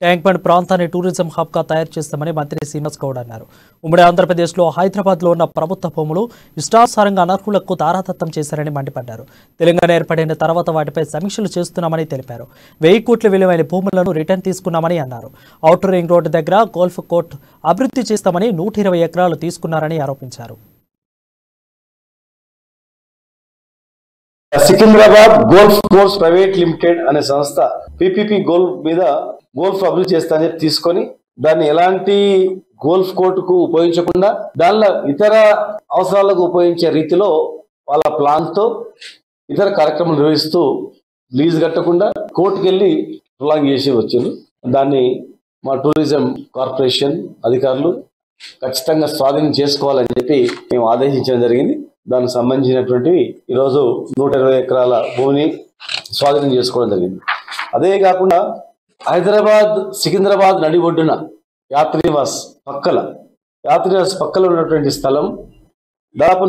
Tank bund ప్రాంతాన్ని tourism హబ్గా తయారు చేస్తామని మంత్రి శ్రీనివాస్ గౌడ్ అన్నారు. ఉమ్మడి ఆంధ్రప్రదేశ్లో హైదరాబాద్లో ఉన్న ప్రభుత్వ భూములు ఇష్టానుసారంగా అనర్హులకు తారాదత్తం చేశారని మండిపడ్డారు. తెలంగాణ ఏర్పడిన తర్వాత వాటిపై సమీక్షలు చేస్తున్నామని తెలిపారు. 1000 కోట్ల విలువైన భూములను రిటర్న్ తీసుకున్నామని అన్నారు. ఔటర్ రింగ్ రోడ్డు దగ్గర గోల్ఫ్ కోర్ట్ అభివృద్ధి చేస్తామని 120 ఎకరాలు తీసుకున్నారని ఆరోపించారు. Secunderabad golf course private limited అనే సంస్థ పీపీపీ గోల్ఫ్ మీద గోల్ఫ్ అభివృద్ధి చేస్తానని తీసుకొని దాన్ని ఎలాంటి గోల్ఫ్ కోర్టుకు ఉపయోగించకుండా దానిలో ఇతర అవసరాలకు ఉపయోగించే రీతిలో వాళ్ళ ప్లాన్ తో ఇతర కార్యక్రమాలు నిర్వహిస్తూ లీజ్ కట్టకుండా కోర్టుకు వెళ్ళి ప్రొలాంగ్ చేసి వచ్చారు. దాన్ని మా టూరిజం కార్పొరేషన్ అధికారులు ఖచ్చితంగా స్వాధీనం చేసుకోవాలని చెప్పి మేము ఆదేశించడం జరిగింది. దానికి సంబంధించినటువంటివి ఈరోజు 120 ఎకరాల భూమిని స్వాధీనం చేసుకోవడం జరిగింది. అదే కాకుండా హైదరాబాద్ సికింద్రాబాద్ నడి ఒడ్డున యాత్రినివాస్ పక్కల ఉన్నటువంటి స్థలం దాదాపు